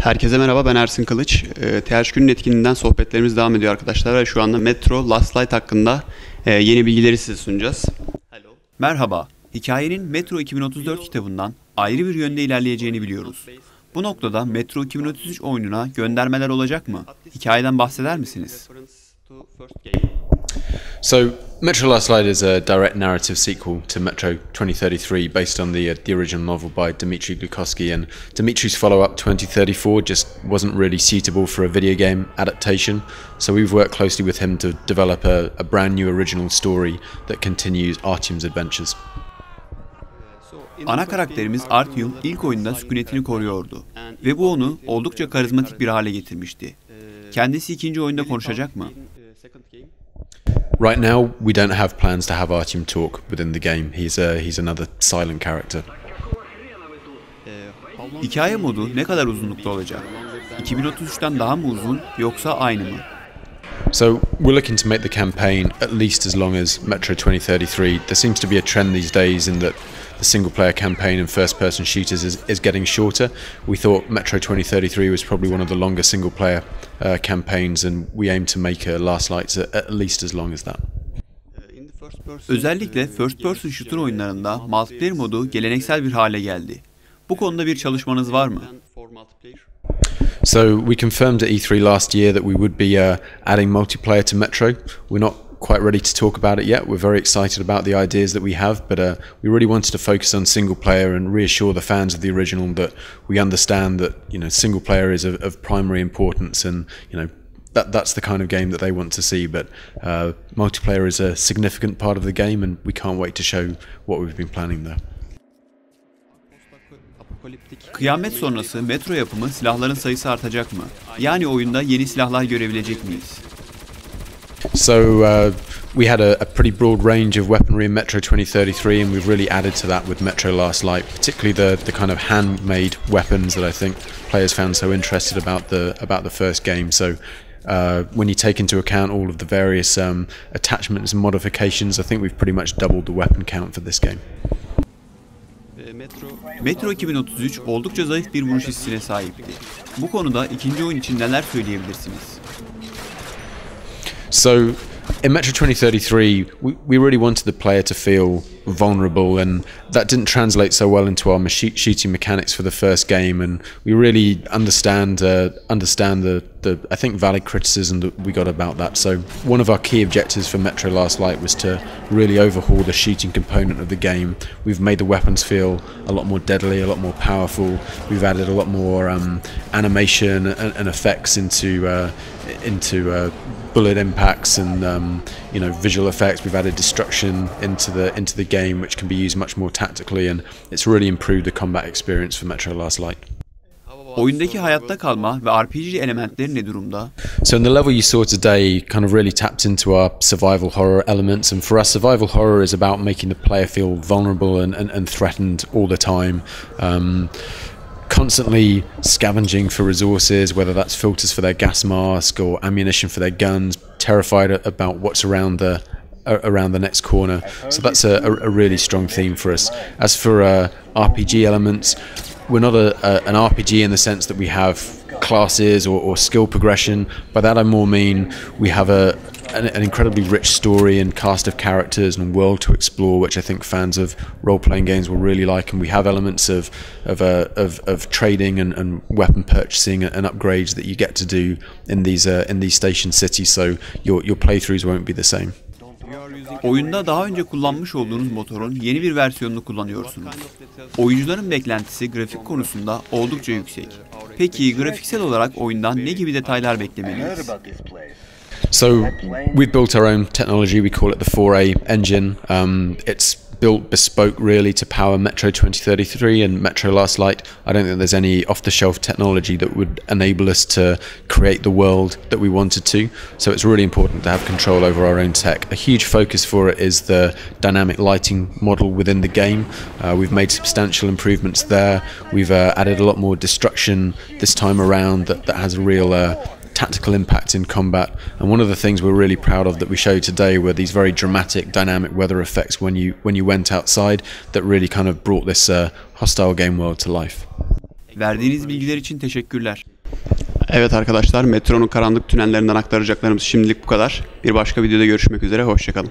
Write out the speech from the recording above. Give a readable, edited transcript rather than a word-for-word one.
Herkese merhaba, ben Ersin Kılıç. THQ'nun etkinliğinden sohbetlerimiz devam ediyor arkadaşlar ve şu anda Metro Last Light hakkında yeni bilgileri size sunacağız. Merhaba, hikayenin Metro 2034 kitabından ayrı bir yönde ilerleyeceğini biliyoruz. Bu noktada Metro 2033 oyununa göndermeler olacak mı? Hikayeden bahseder misiniz? So, Metro Last Light is a direct narrative sequel to Metro 2033 based on the original novel by Dmitry Glukhovsky, and Dmitry's follow-up 2034 just wasn't really suitable for a video game adaptation, so we've worked closely with him to develop a brand new original story that continues Artyom's adventures. Ana karakterimiz Artyom ilk oyunda sükunetini koruyordu ve bu onu oldukça karizmatik bir hale getirmişti. Kendisi ikinci oyunda konuşacak mı? Right now, we don't have plans to have Artyom talk within the game. He's another silent character. Hikaye modu ne kadar uzunlukta olacak? 2033'ten daha mı uzun yoksa aynı mı? So we're looking to make the campaign at least as long as Metro 2033. There seems to be a trend these days in that the single-player campaign in first-person shooters is getting shorter. We thought Metro 2033 was probably one of the longer single-player campaigns, and we aim to make Last Light at least as long as that. Özellikle first-person shooter oyunlarında multiplayer modu geleneksel bir hale geldi. Bu konuda bir çalışmanız var mı? So we confirmed at E3 last year that we would be adding multiplayer to Metro. We're not quite ready to talk about it yet. We're very excited about the ideas that we have, but we really wanted to focus on single player and reassure the fans of the original that we understand that single player is of primary importance, and that's the kind of game that they want to see. But multiplayer is a significant part of the game, and we can't wait to show what we've been planning there. Kıyamet sonrası Metro yapımı silahların sayısı artacak mı? Yani oyunda yeni silahlar görebilecek miyiz? So we had a pretty broad range of weaponry in Metro 2033, and we've really added to that with Metro Last Light, particularly the kind of handmade weapons that I think players found so interested about the first game. So when you take into account all of the various attachments and modifications, I think we've pretty much doubled the weapon count for this game. Metro 2033 oldukça zayıf bir vuruş hissine sahipti. Bu konuda ikinci oyun için neler söyleyebilirsiniz? So, in Metro 2033, we really wanted the player to feel vulnerable, and that didn't translate so well into our shooting mechanics for the first game. And we really understand the I think valid criticism that we got about that. So one of our key objectives for Metro Last Light was to really overhaul the shooting component of the game. We've made the weapons feel a lot more deadly, a lot more powerful. We've added a lot more animation and effects into bullet impacts and visual effects. We've added destruction into the game, which can be used much more tactically, and it's really improved the combat experience for Metro Last Light. Oyundaki hayatta kalma ve RPG elementleri ne durumda? So in the level you saw today, kind of really tapped into our survival horror elements, and for us survival horror is about making the player feel vulnerable and threatened all the time. Constantly scavenging for resources, whether that's filters for their gas mask or ammunition for their guns, terrified about what's around the next corner. So that's a really strong theme for us. As for RPG elements, we're not an RPG in the sense that we have classes or skill progression. By that I more mean we have an incredibly rich story and cast of characters and world to explore, which I think fans of role-playing games will really like. And we have elements of trading and weapon purchasing and upgrades that you get to do in these station cities. So your playthroughs won't be the same. Oyunda daha önce kullanmış olduğunuz motorun yeni bir versiyonunu kullanıyorsunuz. Oyuncuların beklentisi grafik konusunda oldukça yüksek. Peki grafiksel olarak oyundan ne gibi detaylar beklemeliyiz? So we've built our own technology. We call it the 4A engine. It's built bespoke really to power Metro 2033 and Metro Last Light. I don't think there's any off-the-shelf technology that would enable us to create the world that we wanted to. So it's really important to have control over our own tech. A huge focus for it is the dynamic lighting model within the game. We've made substantial improvements there. We've added a lot more destruction this time around that has a real tactical impact in combat, and one of the things we're really proud of that we showed today were these very dramatic dynamic weather effects when you went outside that really kind of brought this hostile game world to life. Verdiğiniz bilgiler için teşekkürler. Evet arkadaşlar, metronun karanlık tünellerinden aktaracaklarımız şimdilik bu kadar. Bir başka videoda görüşmek üzere, hoşça kalın.